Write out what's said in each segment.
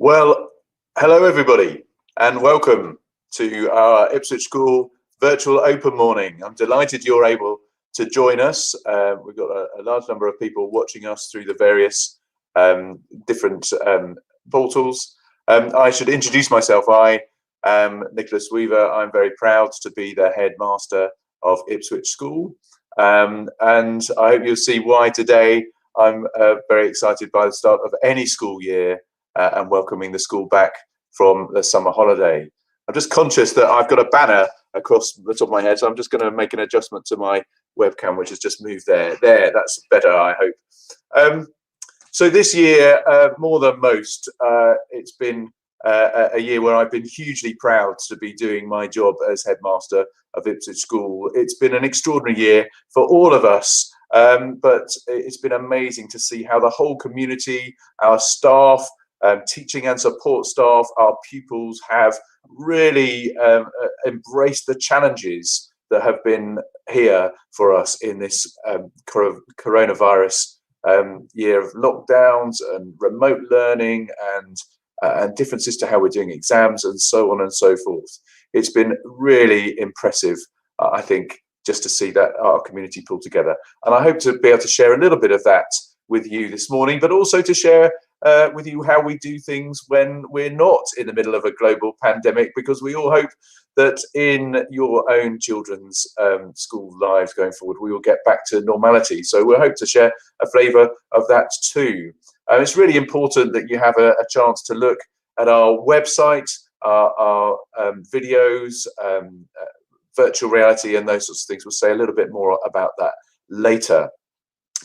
Well, hello everybody and welcome to our Ipswich School virtual open morning. I'm delighted you're able to join us. We've got a large number of people watching us through the various different portals. I should introduce myself. I am Nicholas Weaver. I'm very proud to be the headmaster of Ipswich School, and I hope you'll see why today I'm very excited by the start of any school year and welcoming the school back from the summer holiday. I'm just conscious that I've got a banner across the top of my head, so I'm just going to make an adjustment to my webcam, which has just moved there. That's better, I hope. So this year, more than most, it's been a year where I've been hugely proud to be doing my job as headmaster of Ipswich School. It's been an extraordinary year for all of us, but it's been amazing to see how the whole community, our staff, teaching and support staff, our pupils have really embraced the challenges that have been here for us in this coronavirus year of lockdowns and remote learning and differences to how we're doing exams and so on and so forth. It's been really impressive, I think, just to see that our community pull together. And I hope to be able to share a little bit of that with you this morning, but also to share with you how we do things when we're not in the middle of a global pandemic, because we all hope that in your own children's school lives going forward, we will get back to normality. So we'll hope to share a flavour of that too. It's really important that you have a chance to look at our website, our videos, virtual reality and those sorts of things. We'll say a little bit more about that later.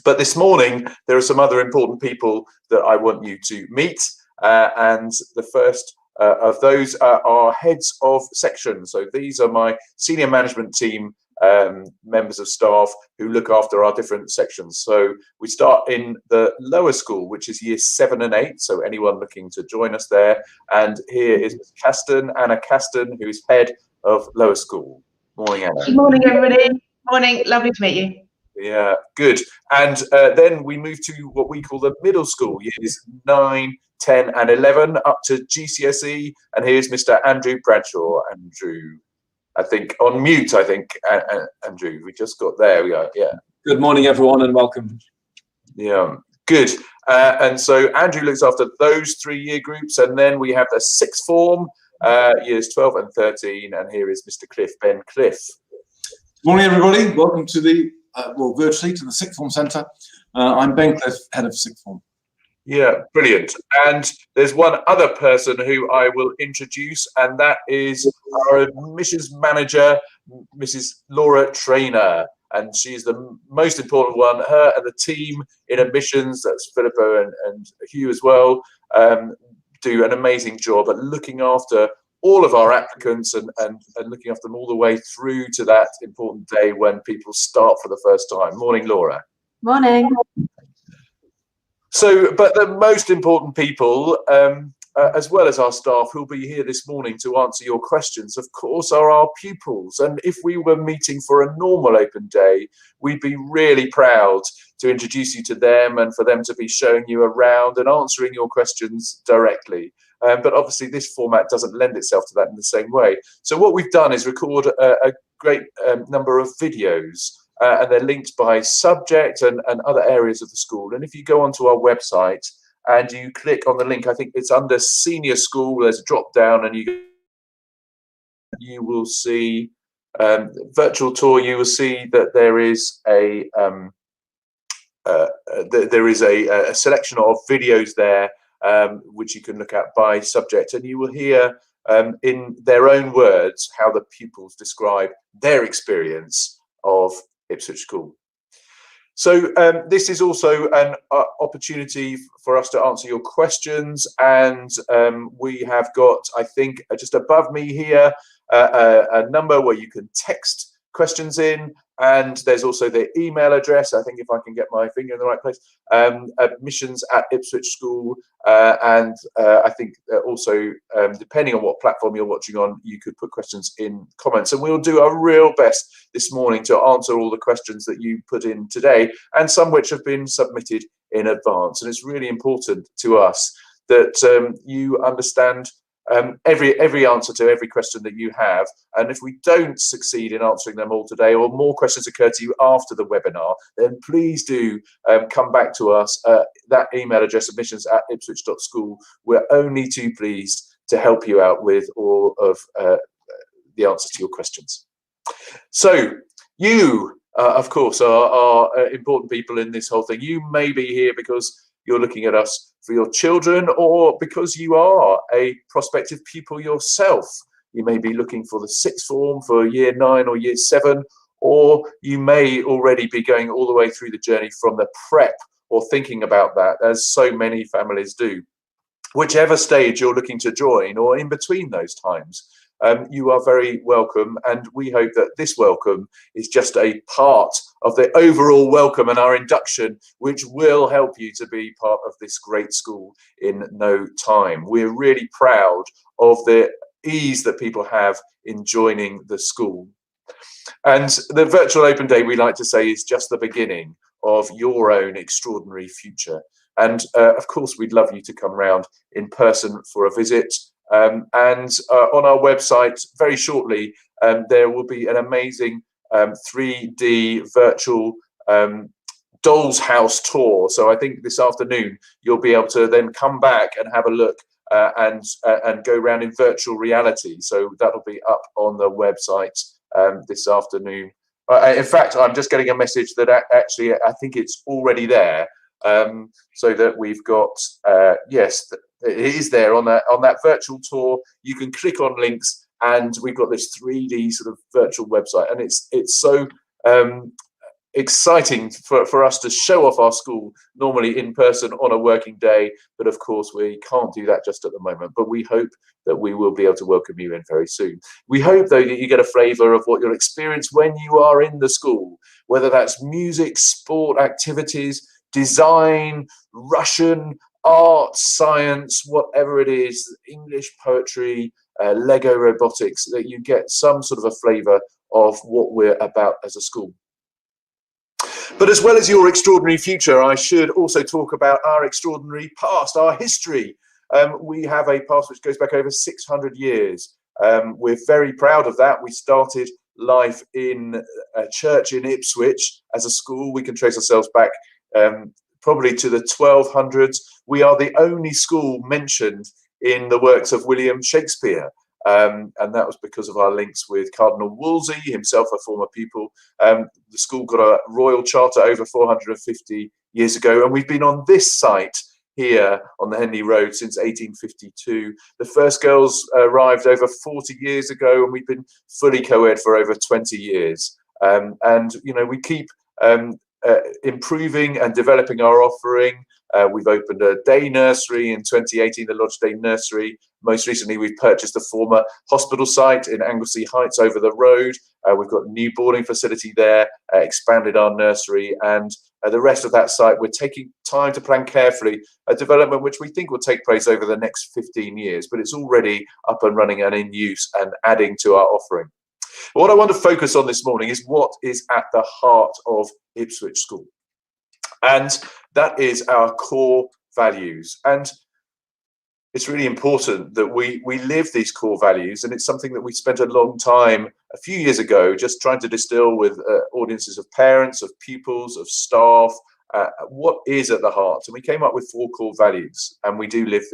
But this morning, there are some other important people that I want you to meet. And the first of those are our heads of sections. So these are my senior management team members of staff who look after our different sections. So we start in the lower school, which is years 7 and 8. So anyone looking to join us there. And here is Ms. Anna Caston, who is head of lower school. Morning, Anna. Good morning, everybody. Morning, lovely to meet you. Yeah, good. And then we move to what we call the middle school, years 9, 10 and 11 up to GCSE. And here's Mr. Andrew Bradshaw. Andrew, I think on mute, I think, Andrew, we just got there. We are, yeah. Good morning, everyone, and welcome. Yeah, good. And so Andrew looks after those 3-year groups. And then we have the sixth form, years 12 and 13. And here is Mr. Ben Cliff. Good morning, everybody. Welcome to the virtually to the sixth form centre. I'm Ben Cliff, head of sixth form. Yeah, brilliant. And there's one other person who I will introduce, and that is our admissions manager, Mrs. Laura Trainer. And she's the most important one. Her and the team in admissions, that's Philippa and Hugh as well, do an amazing job at looking after all of our applicants and looking after them all the way through to that important day when people start for the first time. Morning, Laura. Morning. So, but the most important people, as well as our staff who'll be here this morning to answer your questions, of course, are our pupils. And if we were meeting for a normal open day, we'd be really proud to introduce you to them and for them to be showing you around and answering your questions directly. But obviously this format doesn't lend itself to that in the same way. So what we've done is record a great number of videos, and they're linked by subject and other areas of the school. And if you go onto our website and you click on the link, I think it's under senior school, there's a drop down and you will see virtual tour. You will see that there is a selection of videos there which you can look at by subject, and you will hear in their own words how the pupils describe their experience of Ipswich School. So this is also an opportunity for us to answer your questions, and we have got, I think, just above me here, a number where you can text questions in, and there's also the email address. I think if I can get my finger in the right place, admissions@Ipswich School, and I think also depending on what platform you're watching on, you could put questions in comments, and we'll do our real best this morning to answer all the questions that you put in today, and some which have been submitted in advance. And it's really important to us that you understand every answer to every question that you have. And if we don't succeed in answering them all today, or more questions occur to you after the webinar, then please do come back to us. That email address, admissions@ipswich.school. We're only too pleased to help you out with all of the answers to your questions. So you, of course, are important people in this whole thing. You may be here because you're looking at us for your children, or because you are a prospective pupil yourself. You may be looking for the sixth form for year 9 or year 7, or you may already be going all the way through the journey from the prep, or thinking about that, as so many families do. Whichever stage you're looking to join, or in between those times, you are very welcome, and we hope that this welcome is just a part of the overall welcome and our induction, which will help you to be part of this great school in no time. We're really proud of the ease that people have in joining the school. And the virtual open day, we like to say, is just the beginning of your own extraordinary future. And of course, we'd love you to come round in person for a visit. And on our website, very shortly, there will be an amazing 3D virtual doll's house tour. So I think this afternoon you'll be able to then come back and have a look and go around in virtual reality. So that'll be up on the website this afternoon. In fact, I'm just getting a message that actually I think it's already there. So that we've got yes, it is there on that virtual tour. You can click on links, and we've got this 3D sort of virtual website, and it's so exciting for us to show off our school, normally in person on a working day, but of course we can't do that just at the moment. But we hope that we will be able to welcome you in very soon. We hope, though, that you get a flavour of what you'll experience when you are in the school, whether that's music, sport, activities, design, Russian, art, science, whatever it is, English, poetry, Lego robotics, that you get some sort of a flavour of what we're about as a school. But as well as your extraordinary future, I should also talk about our extraordinary past, our history. We have a past which goes back over 600 years. We're very proud of that. We started life in a church in Ipswich as a school. We can trace ourselves back probably to the 1200s. We are the only school mentioned in the works of William Shakespeare, and that was because of our links with Cardinal Wolsey, himself a former pupil. The school got a royal charter over 450 years ago, and we've been on this site here on the Henley Road since 1852. The first girls arrived over 40 years ago, and we've been fully co-ed for over 20 years. And you know, we keep improving and developing our offering. We've opened a day nursery in 2018, the Lodge Day Nursery. Most recently, we've purchased a former hospital site in Anglesey Heights over the road. We've got a new boarding facility there, expanded our nursery, and the rest of that site, we're taking time to plan carefully a development which we think will take place over the next 15 years, but it's already up and running and in use and adding to our offering. What I want to focus on this morning is what is at the heart of Ipswich School. And that is our core values. And it's really important that we live these core values. And it's something that we spent a long time, a few years ago, just trying to distill with audiences of parents, of pupils, of staff, what is at the heart. And we came up with 4 core values, and we do live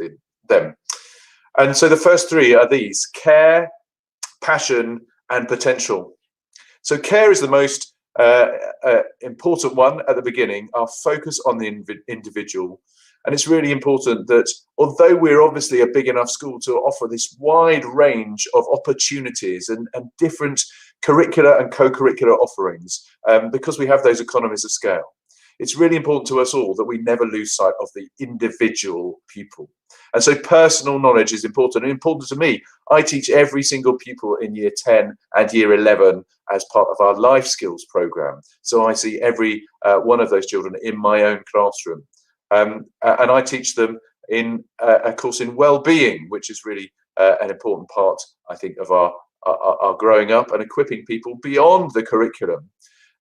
them. And so the first 3 are these: care, passion, and potential. So care is the most important one at the beginning, our focus on the individual. And it's really important that although we're obviously a big enough school to offer this wide range of opportunities and different curricular and co-curricular offerings, because we have those economies of scale, it's really important to us all that we never lose sight of the individual pupil. And so personal knowledge is important, and important to me. I teach every single pupil in year 10 and year 11 as part of our life skills program. So I see every one of those children in my own classroom. And I teach them in a course in well-being, which is really an important part, I think, of our growing up and equipping people beyond the curriculum.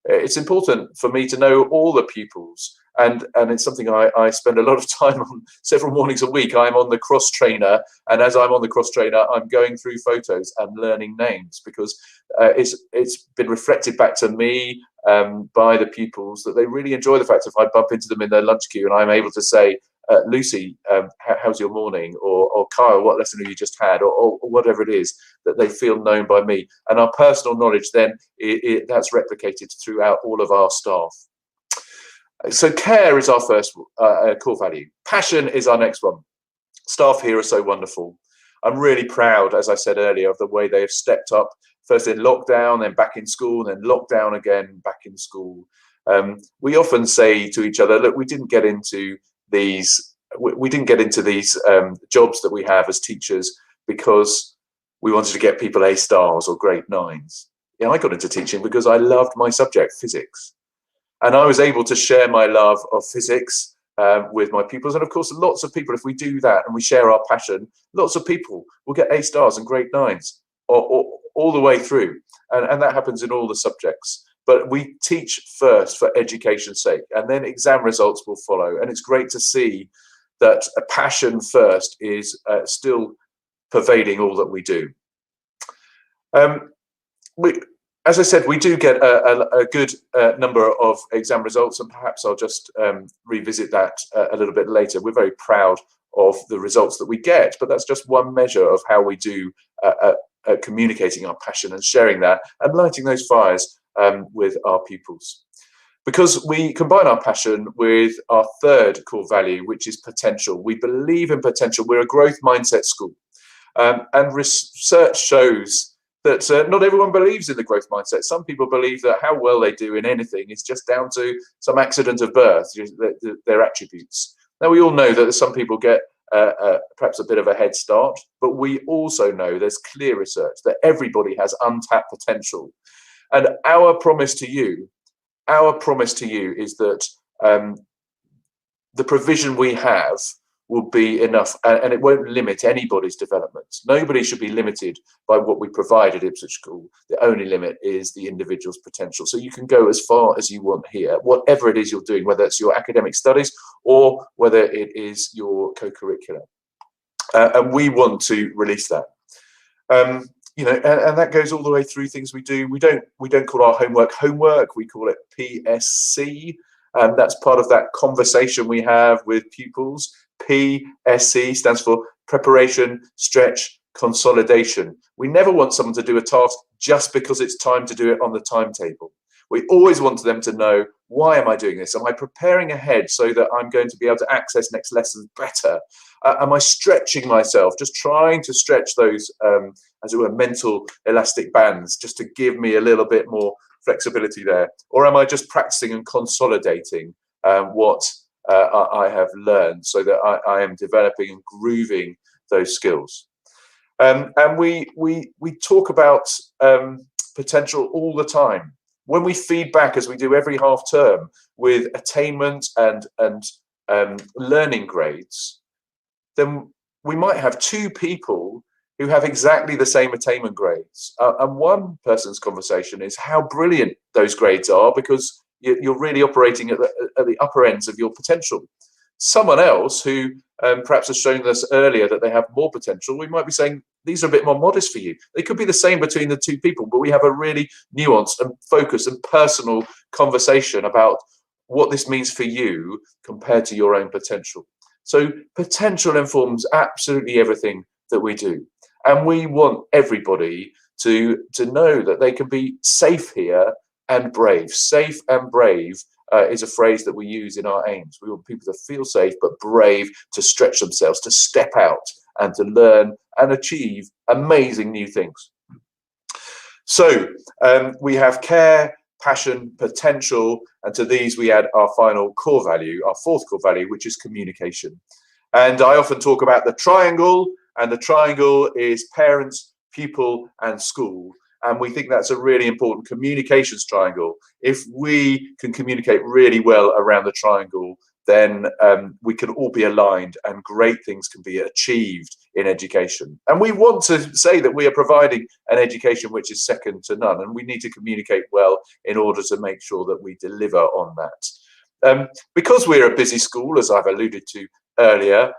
It's important for me to know all the pupils, and it's something I spend a lot of time on. Several mornings a week I'm on the cross trainer, and as I'm on the cross trainer I'm going through photos and learning names, because it's been reflected back to me by the pupils that they really enjoy the fact if I bump into them in their lunch queue and I'm able to say, Lucy, how's your morning? Or Kyle, what lesson have you just had? Or whatever it is, that they feel known by me. And our personal knowledge then, that's replicated throughout all of our staff. So care is our first core value. Passion is our next one. Staff here are so wonderful. I'm really proud, as I said earlier, of the way they have stepped up, first in lockdown, then back in school, then lockdown again, back in school. We often say to each other, look, we didn't get into these jobs that we have as teachers because we wanted to get people A stars or grade 9s. Yeah, I got into teaching because I loved my subject, physics. And I was able to share my love of physics with my pupils. And of course, lots of people, if we do that and we share our passion, lots of people will get A stars and grade 9s or all the way through. And that happens in all the subjects. But we teach first for education's sake, and then exam results will follow. And it's great to see that a passion first is still pervading all that we do. As I said, we do get a good number of exam results, and perhaps I'll just revisit that a little bit later. We're very proud of the results that we get, but that's just one measure of how we do communicating our passion and sharing that and lighting those fires with our pupils. Because we combine our passion with our third core value, which is potential. We believe in potential. We're a growth mindset school. And research shows that not everyone believes in the growth mindset. Some people believe that how well they do in anything is just down to some accident of birth, their attributes. Now, we all know that some people get perhaps a bit of a head start, but we also know there's clear research that everybody has untapped potential. And our promise to you is that the provision we have will be enough, and it won't limit anybody's development. Nobody should be limited by what we provide at Ipswich School. The only limit is the individual's potential. So you can go as far as you want here, whatever it is you're doing, whether it's your academic studies or whether it is your co-curricular. And we want to release that. You know, and that goes all the way through things we do. We don't call our homework. We call it PSC, and that's part of that conversation we have with pupils. PSC stands for preparation, stretch, consolidation. We never want someone to do a task just because it's time to do it on the timetable. We always want them to know, why am I doing this? Am I preparing ahead so that I'm going to be able to access next lessons better? Am I stretching myself, just trying to stretch those, as it were, mental elastic bands, just to give me a little bit more flexibility there? Or am I just practicing and consolidating what I have learned so that I am developing and grooving those skills? And we talk about potential all the time. When we feed back, as we do every half term, with attainment and learning grades, then we might have two people who have exactly the same attainment grades. And one person's conversation is how brilliant those grades are because you're really operating at the upper ends of your potential. Someone else who perhaps has shown us earlier that they have more potential, we might be saying, these are a bit more modest for you. They could be the same between the two people, but we have a really nuanced and focused and personal conversation about what this means for you compared to your own potential. So potential informs absolutely everything that we do. And we want everybody to know that they can be safe here and brave. Safe and brave is a phrase that we use in our aims. We want people to feel safe, but brave to stretch themselves, to step out and to learn and achieve amazing new things. So we have care, passion, potential, and to these we add our final core value, our fourth core value, which is communication. And I often talk about the triangle, and the triangle is parents, pupil, and school. And we think that's a really important communications triangle. If we can communicate really well around the triangle, then we can all be aligned and great things can be achieved in education. And we want to say that we are providing an education which is second to none, and we need to communicate well in order to make sure that we deliver on that. Because we're a busy school, as I've alluded to earlier,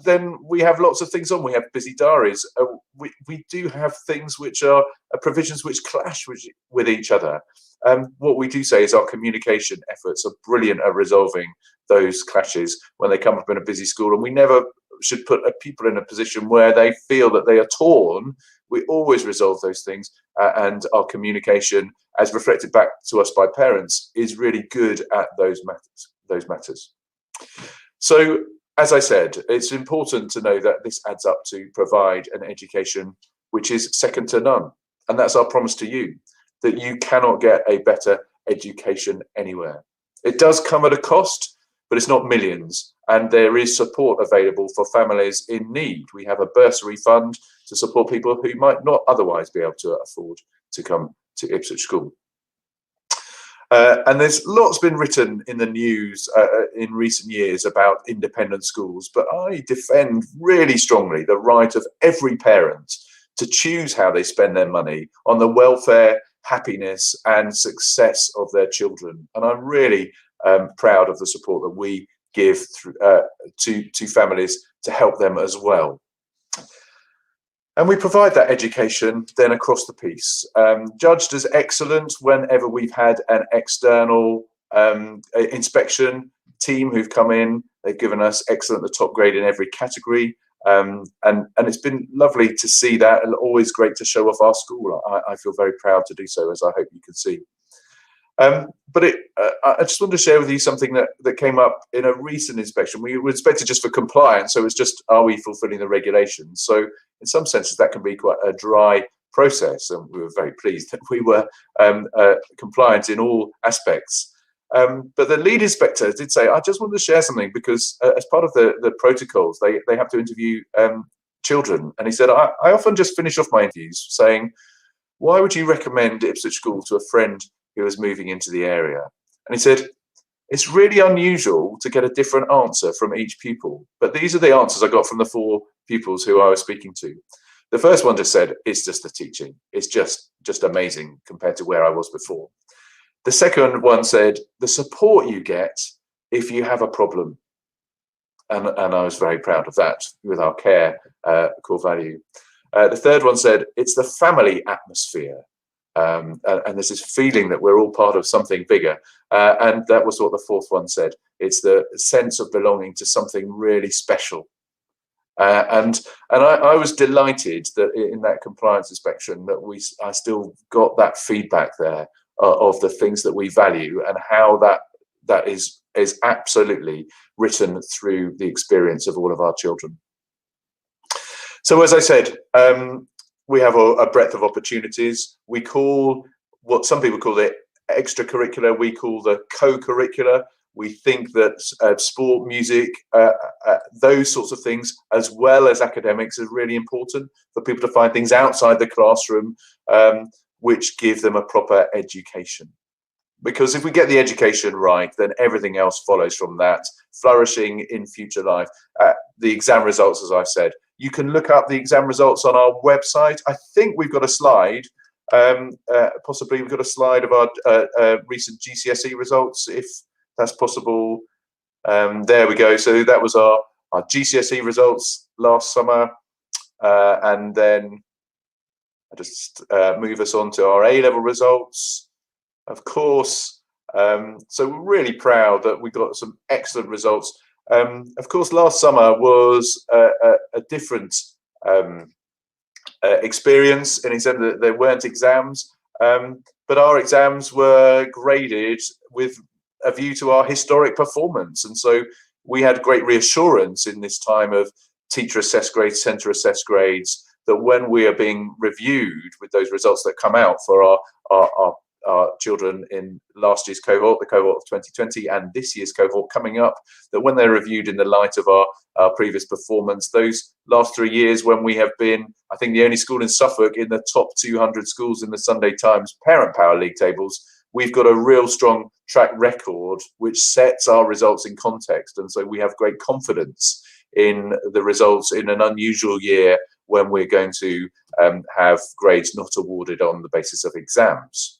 then we have lots of things on. We have busy diaries. We do have things which are provisions which clash with each other. What we do say is our communication efforts are brilliant at resolving those clashes when they come up in a busy school, and we never should put people in a position where they feel that they are torn. We always resolve those things, and our communication, as reflected back to us by parents, is really good at those matters. So, as I said, it's important to know that this adds up to provide an education which is second to none. And that's our promise to you, that you cannot get a better education anywhere. It does come at a cost, but it's not millions. And there is support available for families in need. We have a bursary fund to support people who might not otherwise be able to afford to come to Ipswich School. And there's lots been written in the news in recent years about independent schools, but I defend really strongly the right of every parent to choose how they spend their money on the welfare, happiness and success of their children. And I'm really proud of the support that we give to families to help them as well. And we provide that education then across the piece, judged as excellent whenever we've had an external inspection team who've come in. They've given us excellent, the top grade in every category. And it's been lovely to see that, and always great to show off our school. I feel very proud to do so, as I hope you can see. But I just wanted to share with you something that came up in a recent inspection. We were inspected just for compliance, so it's just, are we fulfilling the regulations? So in some senses that can be quite a dry process, and we were very pleased that we were compliant in all aspects. But the lead inspector did say, I just wanted to share something, because as part of the protocols, they have to interview children. And he said, I often just finish off my interviews saying, why would you recommend Ipswich School to a friend who was moving into the area? And he said, it's really unusual to get a different answer from each pupil, but these are the answers I got from the 4 pupils who I was speaking to. The first one just said, it's just the teaching. It's just amazing compared to where I was before. The second one said, the support you get if you have a problem. And I was very proud of that with our care core value. The third one said, it's the family atmosphere. And there's this feeling that we're all part of something bigger. And that was what the fourth one said. It's the sense of belonging to something really special. And I was delighted that in that compliance inspection that I still got that feedback there of the things that we value, and how that is absolutely written through the experience of all of our children. So as I said, we have a breadth of opportunities. We call what some people call it extracurricular, we call the co-curricular. We think that sport, music, those sorts of things, as well as academics, is really important for people to find things outside the classroom which give them a proper education. Because if we get the education right, then everything else follows from that, flourishing in future life. The exam results, as I've said, you can look up the exam results on our website. I think we've got a slide, possibly we've got a slide of our recent GCSE results, if that's possible. There we go. So that was our GCSE results last summer. And then I just move us on to our A-level results, of course. So we're really proud that we got some excellent results. Of course, last summer was a different experience, in the sense that there weren't exams, but our exams were graded with a view to our historic performance. And so we had great reassurance in this time of teacher assessed grades, centre assessed grades, that when we are being reviewed with those results that come out for our children in last year's cohort, the cohort of 2020, and this year's cohort coming up, that when they're reviewed in the light of our previous performance, those last 3 years when we have been, I think, the only school in Suffolk in the top 200 schools in the Sunday Times Parent Power League tables, we've got a real strong track record which sets our results in context. And so we have great confidence in the results in an unusual year when we're going to have grades not awarded on the basis of exams.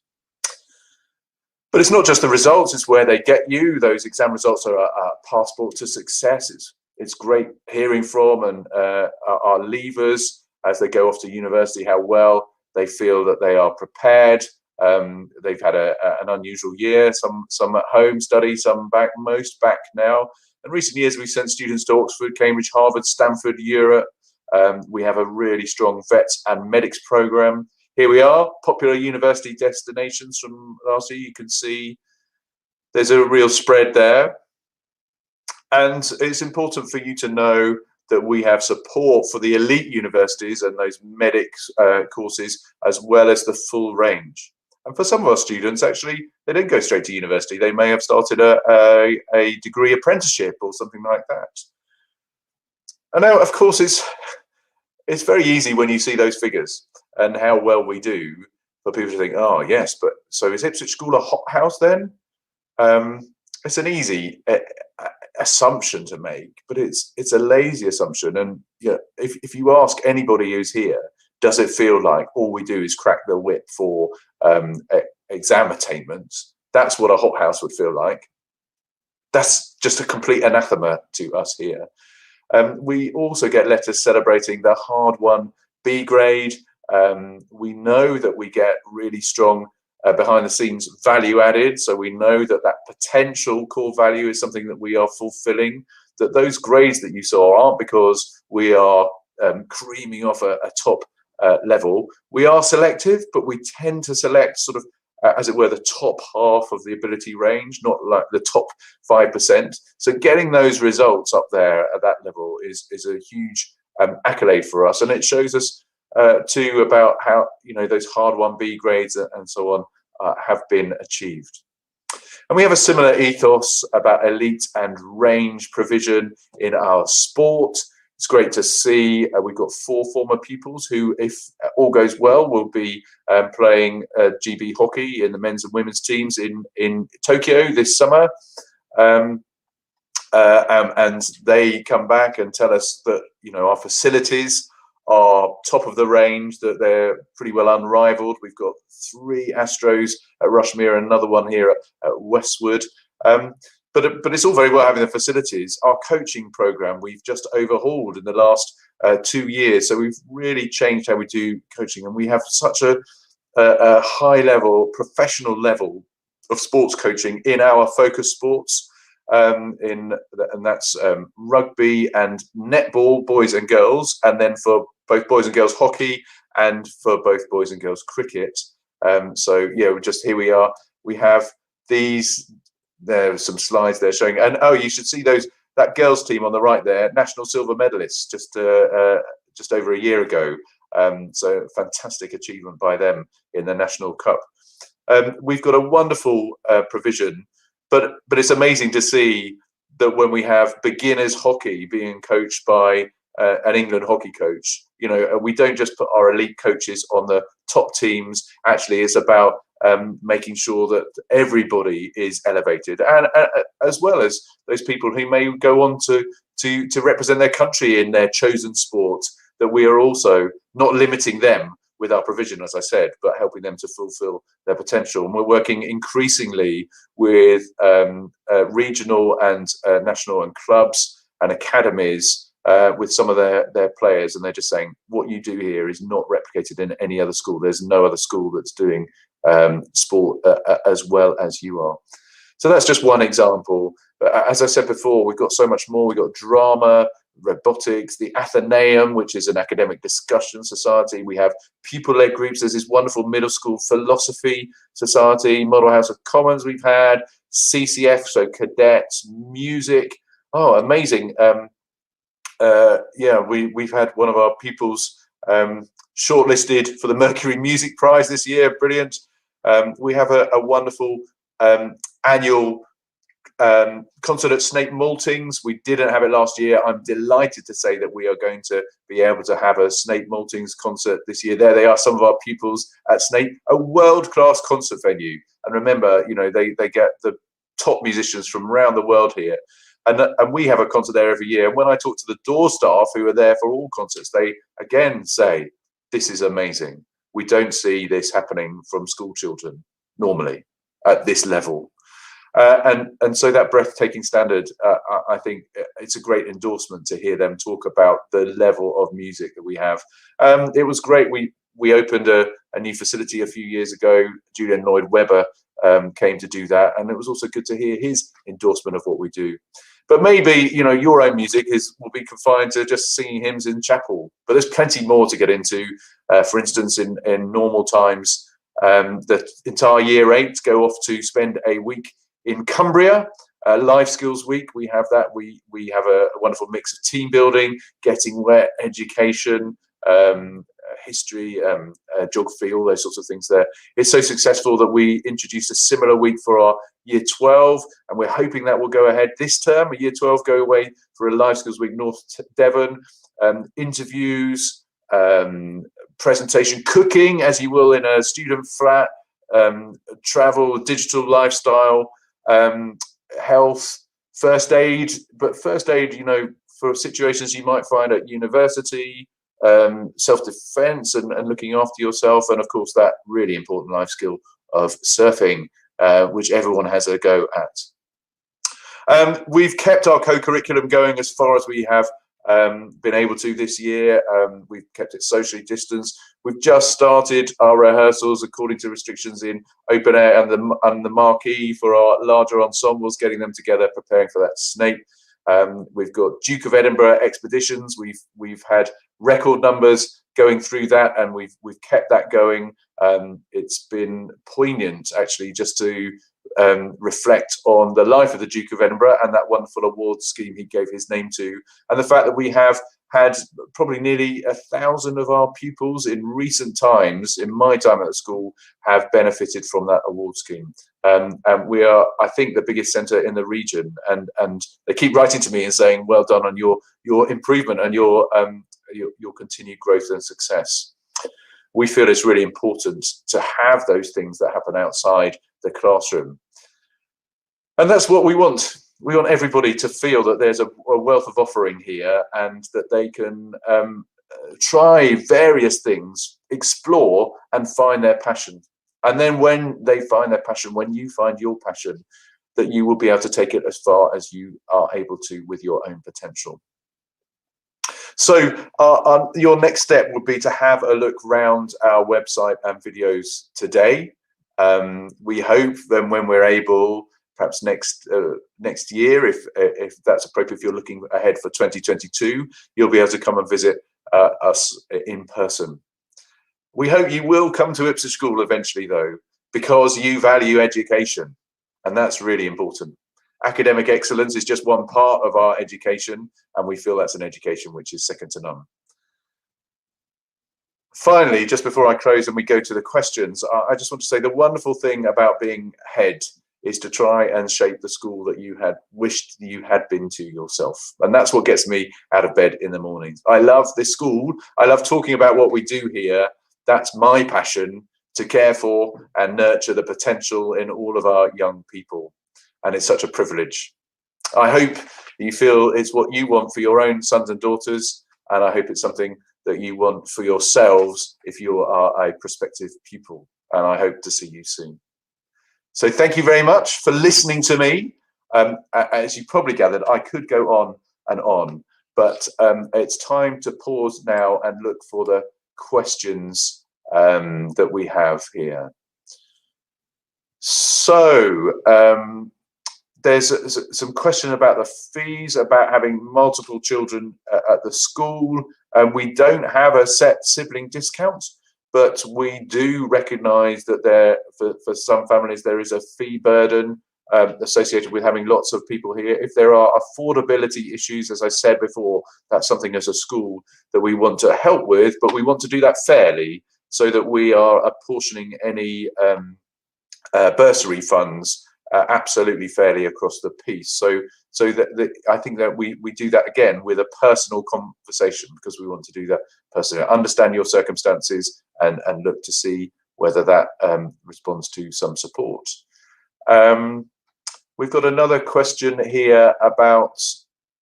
But it's not just the results, it's where they get you. Those exam results are a passport to success. It's great hearing from and our leavers as they go off to university, how well they feel that they are prepared. They've had an unusual year, some at home study, some back, most back now. In recent years, we've sent students to Oxford, Cambridge, Harvard, Stanford, Europe. We have a really strong vets and medics program. Here we are, popular university destinations from last year. You can see there's a real spread there. And it's important for you to know that we have support for the elite universities and those medics courses, as well as the full range. And for some of our students, actually, they didn't go straight to university. They may have started a degree apprenticeship or something like that. And now, of course, it's very easy when you see those figures and how well we do for people to think, oh, yes, but so is Ipswich School a hothouse then? It's an easy assumption to make, but it's a lazy assumption. And if you ask anybody who's here, does it feel like all we do is crack the whip for exam attainments? That's what a hothouse would feel like. That's just a complete anathema to us here. We also get letters celebrating the hard-won B grade. We know that we get really strong behind-the-scenes value added, so we know that that potential core value is something that we are fulfilling, that those grades that you saw aren't because we are creaming off a top level. We are selective, but we tend to select sort of, as it were, the top half of the ability range, not like the top 5%. So getting those results up there at that level is a huge accolade for us, and it shows us too about how those hard-won B grades and so on have been achieved. And we have a similar ethos about elite and range provision in our sport. It's great to see. We've got 4 former pupils who, if all goes well, will be playing GB hockey in the men's and women's teams in Tokyo this summer. And they come back and tell us that our facilities are top of the range, that they're pretty well unrivaled. We've got 3 Astros at Rushmere and another one here at Westwood. But it's all very well having the facilities. Our coaching program we've just overhauled in the last 2 years. So we've really changed how we do coaching, and we have such a high level, professional level of sports coaching in our focus sports. And that's rugby and netball, boys and girls, and then for both boys and girls hockey and for both boys and girls cricket. So yeah, here we are. We have these. There's some slides there showing, and oh, you should see that girls team on the right there, national silver medalists just over a year ago. So fantastic achievement by them in the National Cup. We've got a wonderful provision, but it's amazing to see that when we have beginners hockey being coached by an England hockey coach, we don't just put our elite coaches on the top teams. Actually, it's about making sure that everybody is elevated, and as well as those people who may go on to represent their country in their chosen sport, that we are also not limiting them with our provision, as I said, but helping them to fulfill their potential. And we're working increasingly with regional and national and clubs and academies with some of their players, and they're just saying, what you do here is not replicated in any other school. There's no other school that's doing sport as well as you are. So that's just one example. But as I said before, we've got so much more. We've got drama, robotics, the Athenaeum, which is an academic discussion society. We have pupil-led groups. There's this wonderful middle school philosophy society, Model House of Commons we've had, CCF, so cadets, music. Oh, amazing. Yeah, we've had one of our pupils shortlisted for the Mercury Music Prize this year. Brilliant. We have a wonderful annual concert at Snape Maltings. We didn't have it last year. I'm delighted to say that we are going to be able to have a Snape Maltings concert this year. There they are, some of our pupils at Snape, a world-class concert venue. And remember, they get the top musicians from around the world here. And we have a concert there every year. And when I talk to the door staff who are there for all concerts, they again say, this is amazing. We don't see this happening from school children normally at this level. And so that breathtaking standard, I think it's a great endorsement to hear them talk about the level of music that we have. It was great. We opened a new facility a few years ago. Julian Lloyd Webber came to do that, and it was also good to hear his endorsement of what we do. But maybe, you know, your own music will be confined to just singing hymns in chapel. But there's plenty more to get into. For instance, in normal times, the entire year 8 go off to spend a week in Cumbria, Life Skills Week. We have that. We have a wonderful mix of team building, getting wet, education, history, geography, all those sorts of things there. It's so successful that we introduced a similar week for our Year 12, and we're hoping that will go ahead this term. Year 12 go away for a Life Skills Week North Devon, interviews, presentation, cooking, as you will in a student flat, travel, digital lifestyle, health, first aid. But first aid, you know, for situations you might find at university, self-defense and looking after yourself, and of course that really important life skill of surfing, which everyone has a go at. We've kept our co-curriculum going as far as we have been able to this year. We've kept it socially distanced. We've just started our rehearsals according to restrictions in open air and the marquee for our larger ensembles, getting them together, preparing for that Snape. We've got Duke of Edinburgh expeditions. We've had record numbers going through that, and we've kept that going. It's been poignant actually just to reflect on the life of the Duke of Edinburgh and that wonderful award scheme he gave his name to, and the fact that we have had probably nearly 1,000 of our pupils in recent times, in my time at the school, have benefited from that award scheme. And we are, I think, the biggest centre in the region, and they keep writing to me and saying, well done on your improvement and your continued growth and success. We feel it's really important to have those things that happen outside the classroom. And that's what we want. We want everybody to feel that there's a wealth of offering here, and that they can try various things, explore and find their passion. And then when they find their passion, when you find your passion, that you will be able to take it as far as you are able to with your own potential. So your next step would be to have a look round our website and videos today. We hope then when we're able, perhaps next year, if that's appropriate, if you're looking ahead for 2022, you'll be able to come and visit us in person. We hope you will come to Ipswich School eventually, though, because you value education, and that's really important. Academic excellence is just one part of our education, and we feel that's an education which is second to none. Finally, just before I close and we go to the questions, I just want to say the wonderful thing about being head is to try and shape the school that you had wished you had been to yourself. And that's what gets me out of bed in the mornings. I love this school. I love talking about what we do here. That's my passion, to care for and nurture the potential in all of our young people. And it's such a privilege. I hope you feel it's what you want for your own sons and daughters, and I hope it's something that you want for yourselves if you are a prospective pupil. And I hope to see you soon. So thank you very much for listening to me. As you probably gathered, I could go on and on, but it's time to pause now and look for the questions that we have here. So there's some question about the fees, about having multiple children at the school. We don't have a set sibling discount, but we do recognise that for some families there is a fee burden associated with having lots of people here. If there are affordability issues, as I said before, that's something as a school that we want to help with, but we want to do that fairly so that we are apportioning any bursary funds absolutely fairly across the piece. So I think that we do that again with a personal conversation, because we want to do that personally, understand your circumstances and look to see whether that responds to some support. We've got another question here about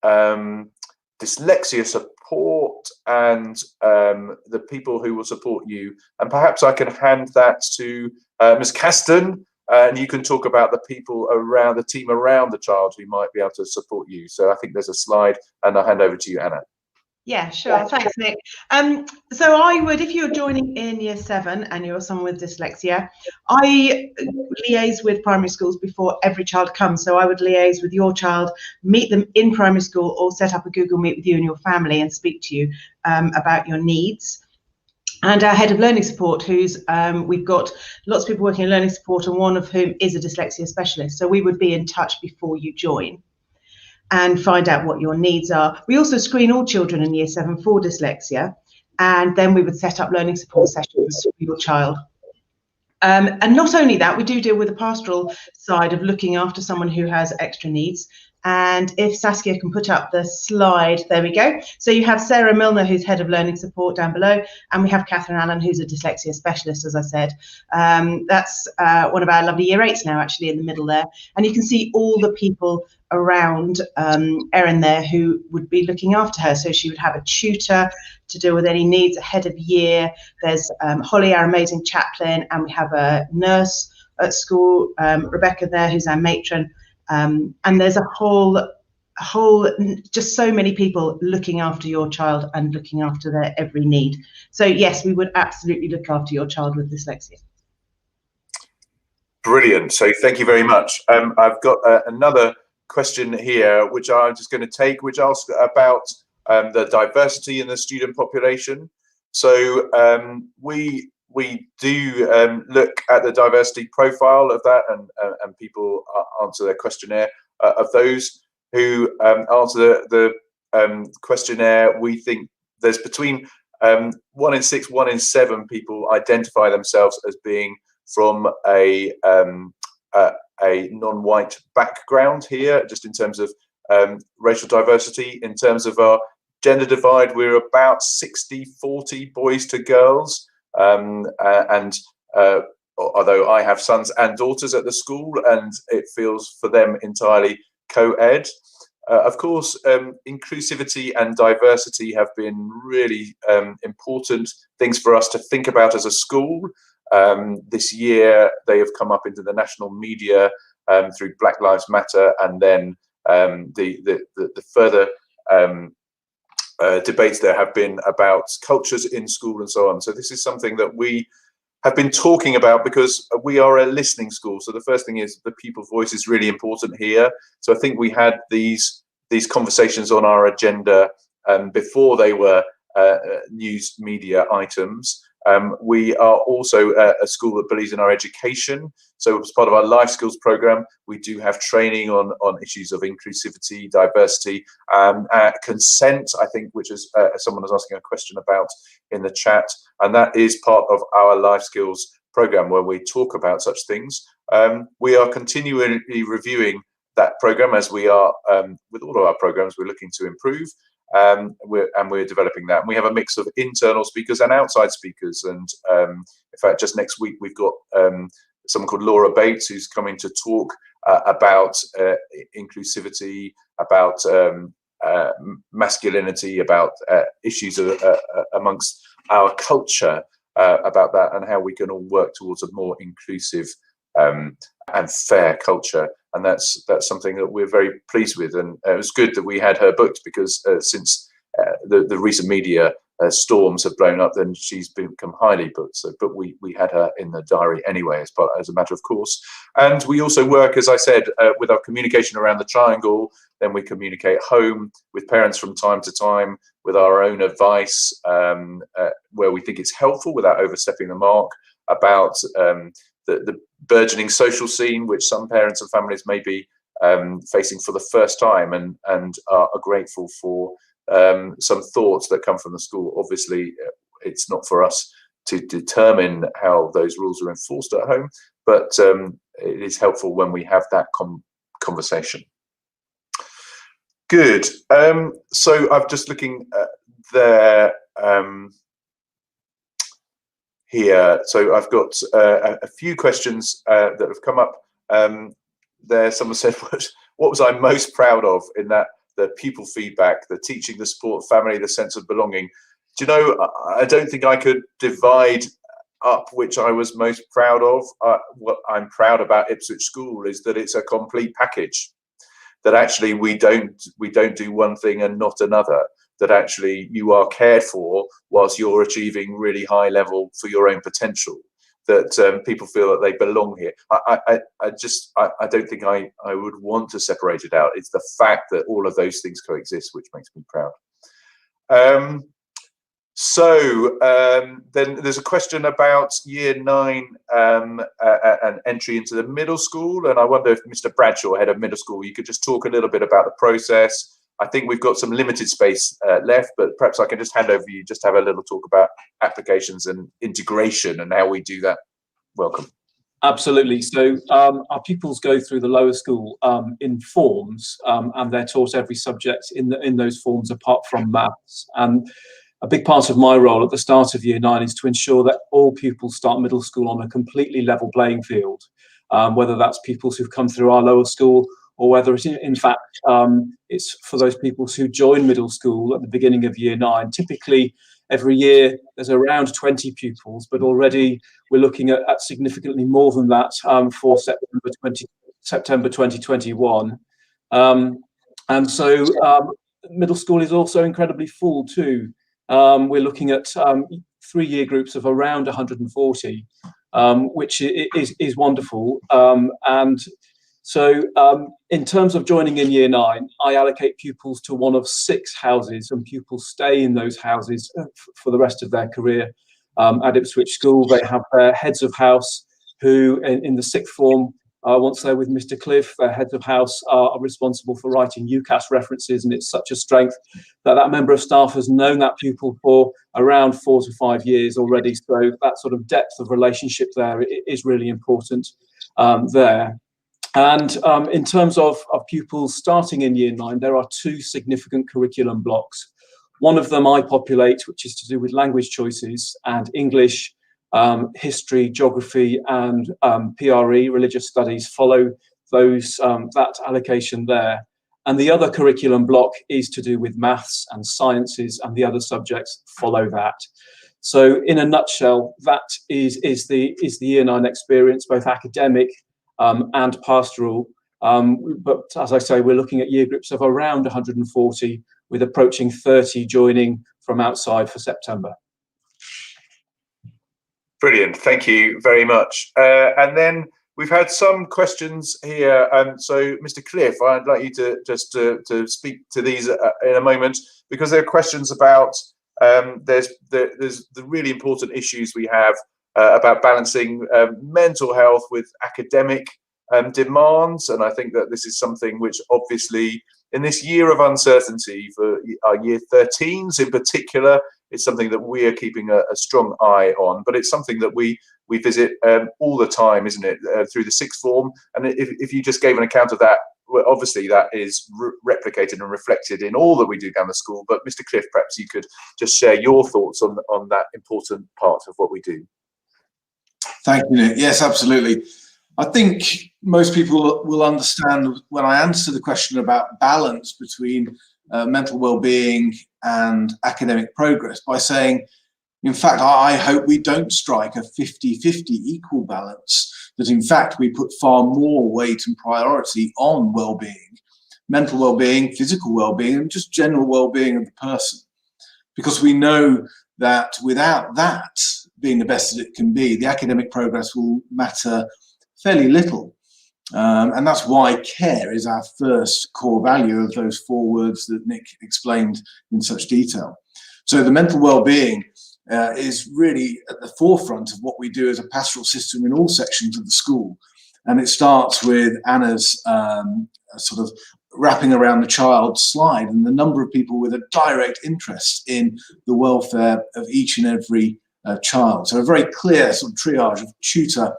dyslexia support and the people who will support you. And perhaps I can hand that to Ms. Caston, and you can talk about the people around, the team around the child who might be able to support you. So I think there's a slide, and I'll hand over to you, Anna. Yeah, sure. Thanks, Nick. So I would, if you're joining in year 7 and you're someone with dyslexia, I liaise with primary schools before every child comes. So I would liaise with your child, meet them in primary school, or set up a Google Meet with you and your family and speak to you about your needs. And our head of learning support, who's we've got lots of people working in learning support, and one of whom is a dyslexia specialist. So we would be in touch before you join and find out what your needs are. We also screen all children in year 7 for dyslexia, and then we would set up learning support sessions for your child. And not only that, we do deal with the pastoral side of looking after someone who has extra needs. And if Saskia can put up the slide, there we go. So you have Sarah Milner, who's head of learning support, down below, and we have Catherine Allen, who's a dyslexia specialist, as I said. That's one of our lovely year 8s now, actually, in the middle there. And you can see all the people around Erin there who would be looking after her. So she would have a tutor to deal with any needs ahead of year. There's Holly, our amazing chaplain, and we have a nurse at school, Rebecca there, who's our matron. And there's a whole, just so many people looking after your child and looking after their every need. So yes, we would absolutely look after your child with dyslexia. Brilliant. So thank you very much. I've got another question here, which I'm just going to take, which asks about the diversity in the student population. So we do look at the diversity profile of that, and people answer their questionnaire. Of those who answer the questionnaire, we think there's between 1 in 6, 1 in 7 people identify themselves as being from a non-white background here, just in terms of racial diversity. In terms of our gender divide, we're about 60-40 boys to girls. Although I have sons and daughters at the school, and it feels for them entirely co-ed. Of course, inclusivity and diversity have been really important things for us to think about as a school. This year, they have come up into the national media through Black Lives Matter, and then the further debates there have been about cultures in school and so on. So this is something that we have been talking about because we are a listening school. So the first thing is the pupil voice is really important here. So I think we had these conversations on our agenda before they were news media items. We are also a school that believes in our education. So as part of our life skills program, we do have training on issues of inclusivity, diversity, consent, I think, which is someone was asking a question about in the chat. And that is part of our life skills program where we talk about such things. We are continually reviewing that program, as we are with all of our programs. We're looking to improve. We're developing that, and we have a mix of internal speakers and outside speakers. And in fact, just next week we've got someone called Laura Bates who's coming to talk about inclusivity, about masculinity, about issues amongst our culture, about that, and how we can all work towards a more inclusive and fair culture. And that's something that we're very pleased with. And it was good that we had her booked, because since the recent media storms have blown up, then she's become highly booked. So, but we had her in the diary anyway, as a matter of course. And we also work, as I said, with our communication around the triangle. Then we communicate home with parents from time to time with our own advice, where we think it's helpful without overstepping the mark, about the burgeoning social scene, which some parents and families may be facing for the first time, and are grateful for some thoughts that come from the school. Obviously, it's not for us to determine how those rules are enforced at home, but it is helpful when we have that conversation. Good. So I'm just looking there. Here, so I've got a few questions that have come up. there someone said, what was I most proud of in that? The pupil feedback, the teaching, the support, family, the sense of belonging. Do you know, I don't think I could divide up which I was most proud of. What I'm proud about Ipswich School is that it's a complete package, that actually we don't do one thing and not another, that actually you are cared for whilst you're achieving really high level for your own potential, that people feel that they belong here. I don't think I would want to separate it out. It's the fact that all of those things coexist which makes me proud. Then there's a question about year 9 and entry into the middle school, and I wonder if Mr. Bradshaw, head of middle school, you could just talk a little bit about the process. I think we've got some limited space left, but perhaps I can just hand over you, just have a little talk about applications and integration and how we do that. Welcome. Absolutely. So our pupils go through the lower school in forms, and they're taught every subject in those forms apart from maths. And a big part of my role at the start of year 9 is to ensure that all pupils start middle school on a completely level playing field, whether that's pupils who've come through our lower school, or whether it's in fact it's for those pupils who join middle school at the beginning of year 9. Typically, every year there's around 20 pupils, but already we're looking at significantly more than that for September 2021. And so middle school is also incredibly full too. We're looking at 3 year groups of around 140, which is wonderful. And so in terms of joining in year 9, I allocate pupils to one of 6 houses, and pupils stay in those houses for the rest of their career. At Ipswich School, they have their heads of house who, in the 6th form, once they're with Mr. Cliff, their heads of house are responsible for writing UCAS references, and it's such a strength that that member of staff has known that pupil for around 4 to 5 years already. So that sort of depth of relationship there is really important there. And in terms of pupils starting in year 9, there are 2 significant curriculum blocks. One of them I populate, which is to do with language choices, and English, history, geography, and PRE, religious studies, follow those that allocation there. And the other curriculum block is to do with maths and sciences, and the other subjects follow that. So in a nutshell, that is the year 9 experience, both academic and pastoral. But as I say, we're looking at year groups of around 140, with approaching 30 joining from outside for September. Brilliant, thank you very much. And then we've had some questions here. So Mr. Cliff, I'd like you to just to speak to these in a moment, because there are questions about there's the really important issues we have about balancing mental health with academic demands. And I think that this is something which obviously in this year of uncertainty for our year 13s in particular, it's something that we are keeping a strong eye on, but it's something that we visit all the time, isn't it, through the 6th form. And if you just gave an account of that, well, obviously that is replicated and reflected in all that we do down the school. But Mr. Cliff, perhaps you could just share your thoughts on that important part of what we do. Thank you, Nick. Yes, absolutely. I think most people will understand when I answer the question about balance between mental well-being and academic progress by saying, in fact, I hope we don't strike a 50-50 equal balance, that in fact we put far more weight and priority on well-being, mental well-being, physical well-being, and just general well-being of the person. Because we know that without that being the best that it can be, the academic progress will matter fairly little. And that's why care is our first core value of those 4 words that Nick explained in such detail. So the mental well-being is really at the forefront of what we do as a pastoral system in all sections of the school. And it starts with Anna's sort of wrapping around the child's slide and the number of people with a direct interest in the welfare of each and every child. So a very clear sort of triage of tutor,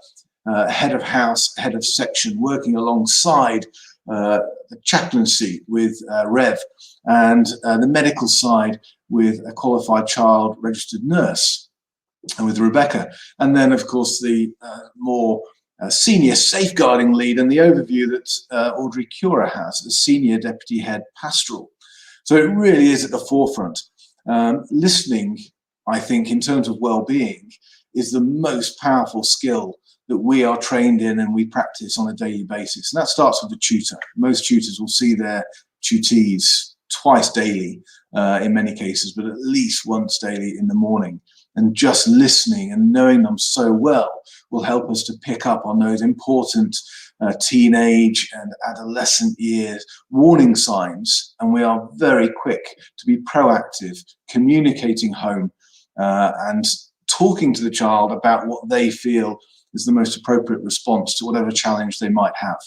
head of house, head of section, working alongside the chaplaincy with Rev, and the medical side with a qualified child registered nurse and with Rebecca. And then, of course, the more senior safeguarding lead, and the overview that Audrey Cura has as senior deputy head pastoral. So it really is at the forefront. Listening, I think, in terms of well-being, is the most powerful skill that we are trained in and we practice on a daily basis. And that starts with the tutor. Most tutors will see their tutees twice daily in many cases, but at least once daily in the morning. And just listening and knowing them so well will help us to pick up on those important teenage and adolescent years warning signs. And we are very quick to be proactive, communicating home and talking to the child about what they feel is the most appropriate response to whatever challenge they might have.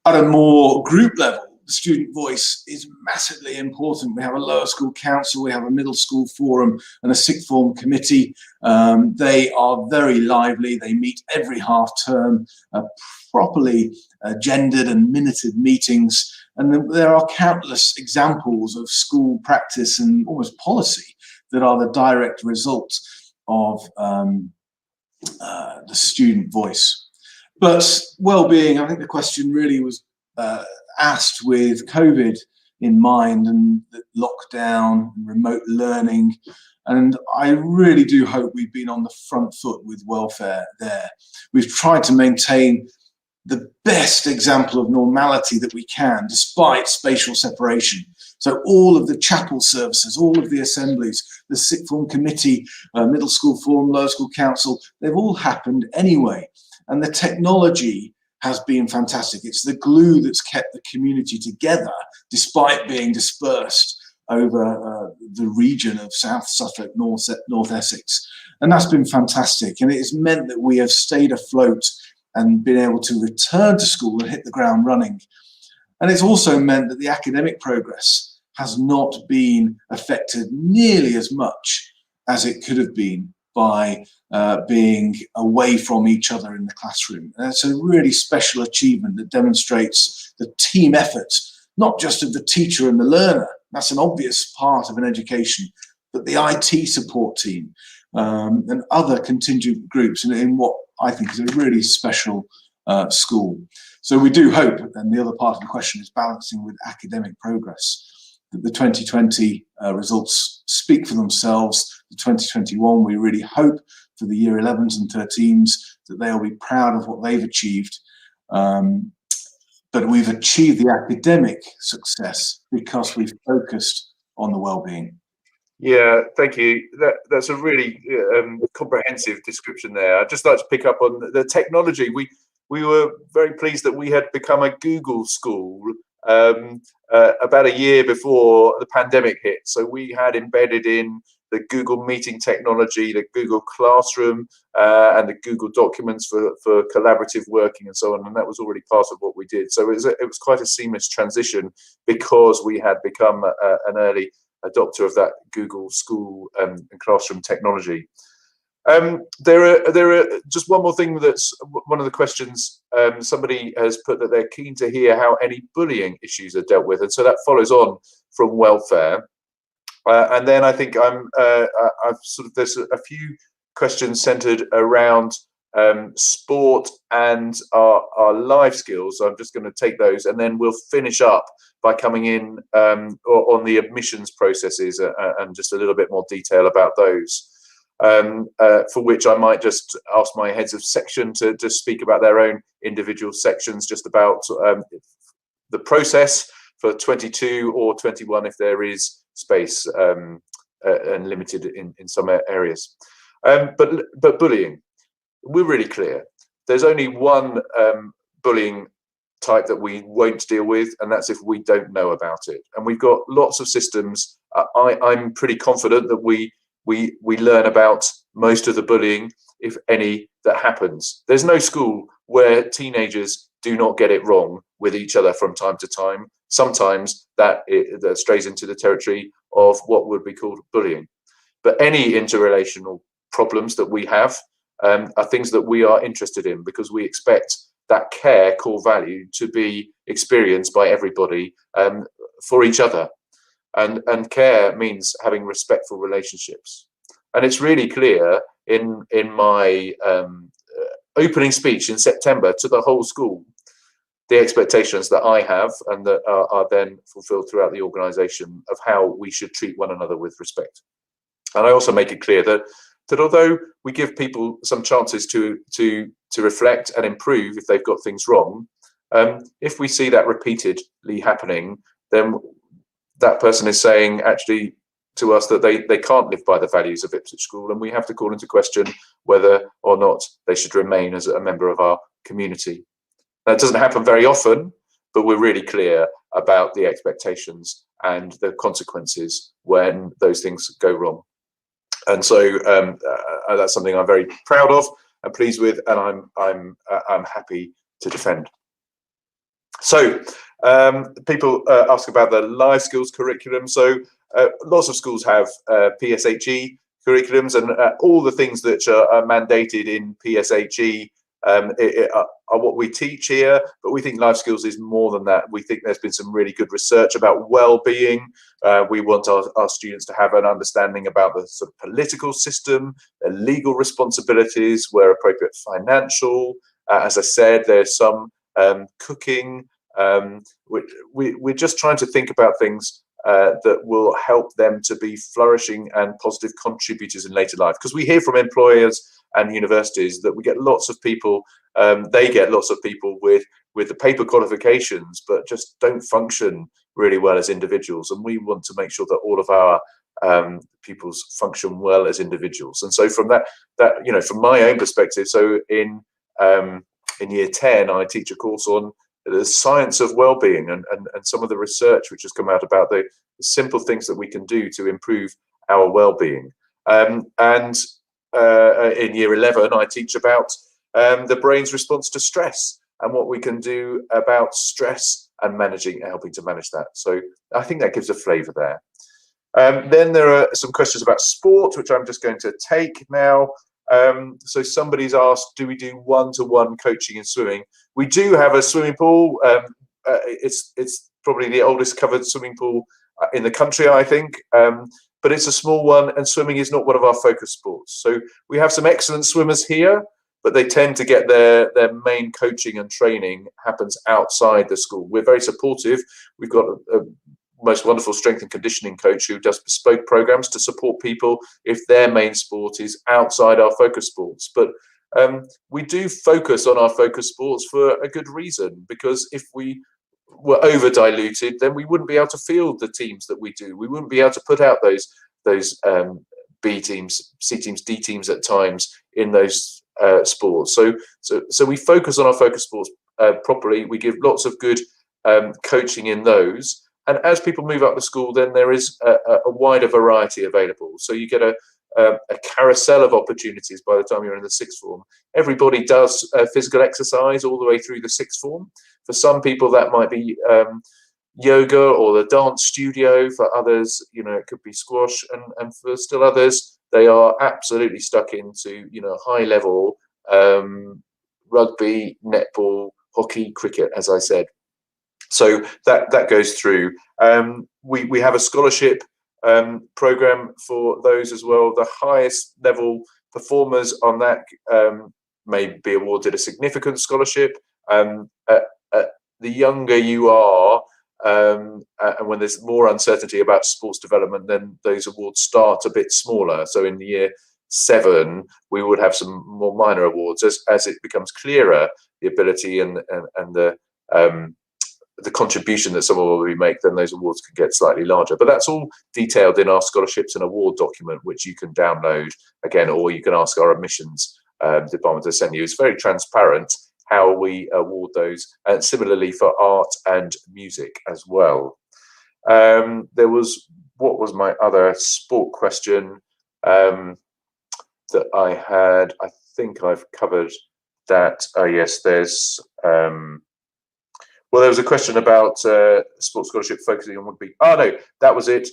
At a more group level, the student voice is massively important. We have a lower school council, we have a middle school forum and a sixth form committee. They are very lively. They meet every half term, properly gendered and minuted meetings. And there are countless examples of school practice and almost policy that are the direct result of the student voice. But well-being, I think the question really was asked with COVID in mind and lockdown and remote learning. And I really do hope we've been on the front foot with welfare there. We've tried to maintain the best example of normality that we can, despite spatial separation. So all of the chapel services, all of the assemblies, the sixth form committee, middle school forum, lower school council, they've all happened anyway. And the technology has been fantastic. It's the glue that's kept the community together, despite being dispersed over the region of South Suffolk, North Essex. And that's been fantastic. And it has meant that we have stayed afloat and been able to return to school and hit the ground running. And it's also meant that the academic progress has not been affected nearly as much as it could have been by being away from each other in the classroom. And it's a really special achievement that demonstrates the team effort, not just of the teacher and the learner. That's an obvious part of an education, but the IT support team and other contingent groups in what I think is a really special school. So we do hope, and the other part of the question is balancing with academic progress, that the 2020 results speak for themselves. The 2021, we really hope for the year 11s and 13s that they'll be proud of what they've achieved. But we've achieved the academic success because we've focused on the well-being. Yeah, thank you. That's a really comprehensive description there. I'd just like to pick up on the technology. We were very pleased that we had become a Google school about a year before the pandemic hit. So we had embedded in the Google Meeting technology, the Google Classroom, and the Google Documents for collaborative working and so on. And that was already part of what we did. So it was quite a seamless transition because we had become an early adopter of that Google School and Classroom technology. There are just one more thing. That's one of the questions. Somebody has put that they're keen to hear how any bullying issues are dealt with, and so that follows on from welfare. And then I think there's a few questions centered around sport and our life skills. So I'm just going to take those, and then we'll finish up by coming in on the admissions processes and just a little bit more detail about those. For which I might just ask my heads of section to speak about their own individual sections, just about the process for 22 or 21 if there is space and limited in some areas. But bullying, we're really clear. There's only one bullying type that we won't deal with, and that's if we don't know about it. And we've got lots of systems. I'm pretty confident that we learn about most of the bullying, if any, that happens. There's no school where teenagers do not get it wrong with each other from time to time. Sometimes that strays into the territory of what would be called bullying. But any interrelational problems that we have are things that we are interested in, because we expect that care core value to be experienced by everybody for each other. And care means having respectful relationships. And it's really clear in my opening speech in September to the whole school the expectations that I have and that are then fulfilled throughout the organisation of how we should treat one another with respect. And I also make it clear that although we give people some chances to reflect and improve if they've got things wrong, if we see that repeatedly happening, then that person is saying actually to us that they can't live by the values of Ipswich School, and we have to call into question whether or not they should remain as a member of our community. That doesn't happen very often, but we're really clear about the expectations and the consequences when those things go wrong. And so that's something I'm very proud of and pleased with, and I'm happy to defend. So people ask about the life skills curriculum. So lots of schools have PSHE curriculums, and all the things that are mandated in PSHE are what we teach here, but we think life skills is more than that. We think there's been some really good research about well-being. We want our students to have an understanding about the sort of political system, their legal responsibilities, where appropriate financial. As I said, there's some cooking. We're just trying to think about things that will help them to be flourishing and positive contributors in later life. Because we hear from employers and universities that we get lots of people, they get lots of people with the paper qualifications, but just don't function really well as individuals. And we want to make sure that all of our pupils function well as individuals. And so from that from my own perspective, so in year 10, I teach a course on the science of well-being and some of the research which has come out about the simple things that we can do to improve our well-being. In year 11, I teach about the brain's response to stress and what we can do about stress and helping to manage that. So I think that gives a flavour there. Then there are some questions about sport, which I'm just going to take now. So somebody's asked, do we do one-to-one coaching in swimming? We do have a swimming pool. It's probably the oldest covered swimming pool in the country, I think. But it's a small one, and swimming is not one of our focus sports. So we have some excellent swimmers here, but they tend to get their main coaching and training happens outside the school. We're very supportive. We've got a most wonderful strength and conditioning coach who does bespoke programs to support people if their main sport is outside our focus sports. But we do focus on our focus sports for a good reason, because if we were over diluted, then we wouldn't be able to field the teams that we do. We wouldn't be able to put out those B teams, C teams, D teams at times in those sports. So we focus on our focus sports properly. We give lots of good coaching in those. And as people move up the school, then there is a wider variety available. So you get a carousel of opportunities by the time you're in the sixth form. Everybody does physical exercise all the way through the sixth form. For some people, that might be yoga or the dance studio. For others, it could be squash. And for still others, they are absolutely stuck into, high level rugby, netball, hockey, cricket, as I said. So that goes through. We have a scholarship program for those as well. The highest level performers on that may be awarded a significant scholarship. The younger you are, and when there's more uncertainty about sports development, then those awards start a bit smaller. So in the year 7, we would have some more minor awards. As it becomes clearer, the ability and the contribution that someone will make, then those awards can get slightly larger. But that's all detailed in our scholarships and award document, which you can download again, or you can ask our admissions department to send you. It's very transparent how we award those, and similarly for art and music as well. There was, what was my other sport question that I had? I think I've covered that. Oh yes, there's well, there was a question about sports scholarship focusing on rugby. Oh no, that was it.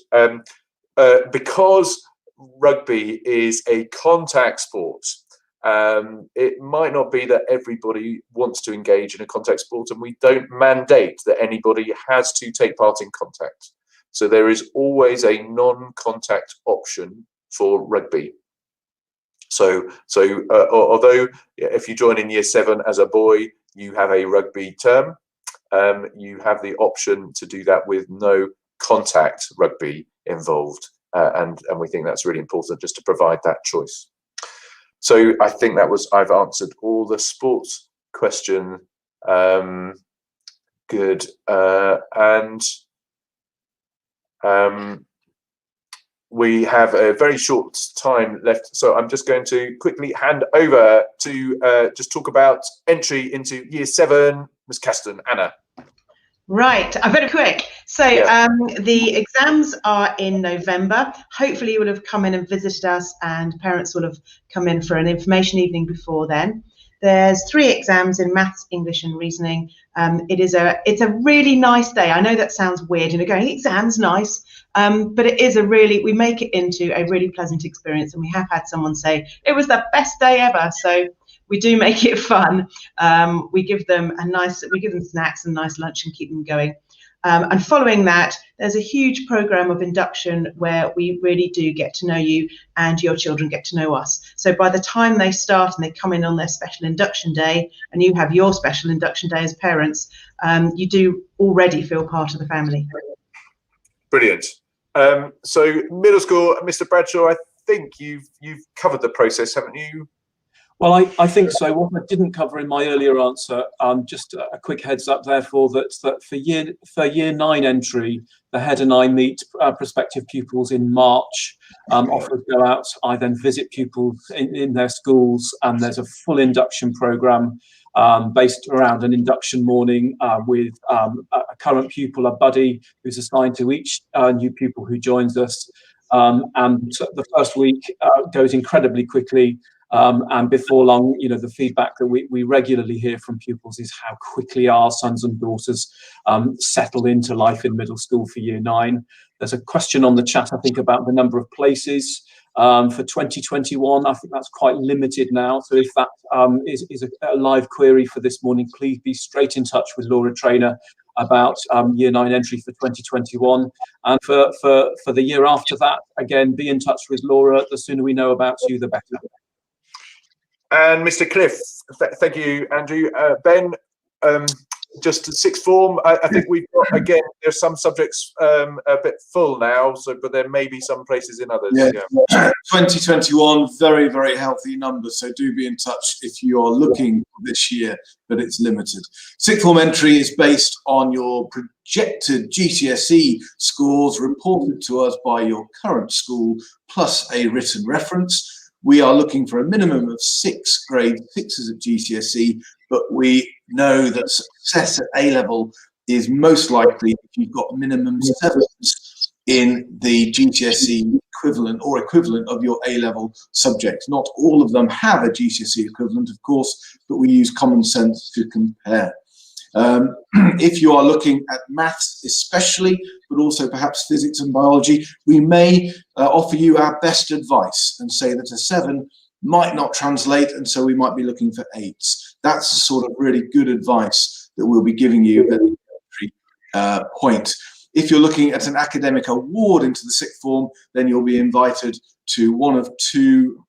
Because rugby is a contact sport, it might not be that everybody wants to engage in a contact sport, and we don't mandate that anybody has to take part in contact. So there is always a non-contact option for rugby. Although if you join in year 7 as a boy, you have a rugby term, you have the option to do that with no contact rugby involved, and we think that's really important just to provide that choice. So I think I've answered all the sports question. Good. We have a very short time left, so I'm just going to quickly hand over to just talk about entry into year 7. Ms. Caston, Anna. Right, I'm very quick. So Yeah. the exams are in November. Hopefully you will have come in and visited us, and parents will have come in for an information evening before then. There's 3 exams in maths, English and reasoning. It's a really nice day. I know that sounds weird, and you're going, exams, nice. But it is we make it into a really pleasant experience, and we have had someone say, it was the best day ever. So we do make it fun. We give them snacks and nice lunch and keep them going. And following that, there's a huge program of induction where we really do get to know you and your children get to know us. So by the time they start and they come in on their special induction day, and you have your special induction day as parents, you do already feel part of the family. Brilliant. So middle school, Mr. Bradshaw, I think you've covered the process, haven't you? Well, I think so. What I didn't cover in my earlier answer, just a quick heads up, therefore, that for year 9 entry, the head and I meet prospective pupils in March. Offers go out. I then visit pupils in their schools, and there's a full induction programme based around an induction morning with a current pupil, a buddy, who's assigned to each new pupil who joins us. And the first week goes incredibly quickly. And before long, the feedback that we regularly hear from pupils is how quickly our sons and daughters settle into life in middle school for year 9. There's a question on the chat, I think, about the number of places for 2021. I think that's quite limited now. So if that is a live query for this morning, please be straight in touch with Laura Traynor about year 9 entry for 2021. And for the year after that, again, be in touch with Laura. The sooner we know about you, the better. And Mr. Cliff, thank you, Andrew. Ben, just sixth form. I think we've got, again, there's some subjects a bit full now, but there may be some places in others. Yeah. 2021, very, very healthy numbers. So do be in touch if you're looking this year, but it's limited. Sixth form entry is based on your projected GCSE scores reported to us by your current school, plus a written reference. We are looking for a minimum of 6 grade 6s at GCSE, but we know that success at A-level is most likely if you've got minimum 7s in the GCSE equivalent of your A-level subject. Not all of them have a GCSE equivalent, of course, but we use common sense to compare. If you are looking at maths especially, but also perhaps physics and biology, we may offer you our best advice and say that a 7 might not translate, and so we might be looking for 8s. That's the sort of really good advice that we'll be giving you at the entry point. If you're looking at an academic award into the sixth form, then you'll be invited to one of 2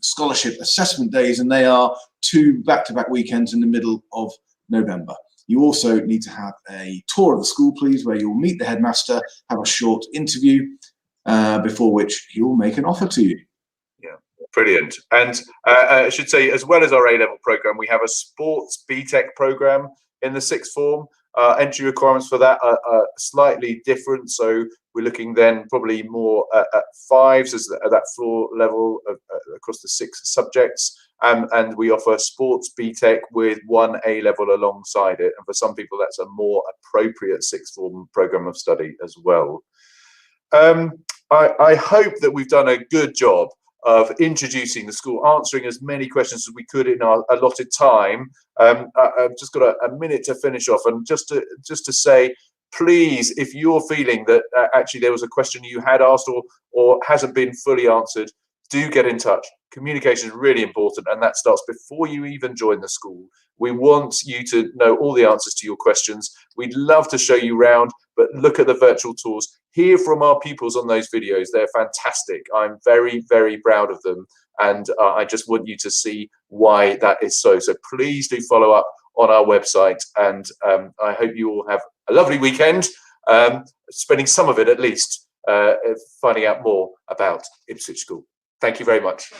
scholarship assessment days, and they are 2 back-to-back weekends in the middle of November. You also need to have a tour of the school, please, where you'll meet the headmaster, have a short interview, before which he will make an offer to you. Yeah, brilliant. And I should say, as well as our A-level programme, we have a sports BTEC programme in the sixth form. Entry requirements for that are slightly different. So we're looking then probably more at 5s as at that floor level across the 6 subjects. And we offer sports BTEC with 1 A-level alongside it. And for some people, that's a more appropriate sixth form programme of study as well. I hope that we've done a good job of introducing the school, answering as many questions as we could in our allotted time. I've just got a minute to finish off, and just to say, please, if you're feeling that actually there was a question you had asked or hasn't been fully answered, do get in touch. Communication is really important, and that starts before you even join the school. We want you to know all the answers to your questions. We'd love to show you around, but look at the virtual tours. Hear from our pupils on those videos. They're fantastic. I'm very, very proud of them. and I just want you to see why that is so. So please do follow up on our website, and I hope you all have a lovely weekend, spending some of it at least finding out more about Ipswich School. Thank you very much.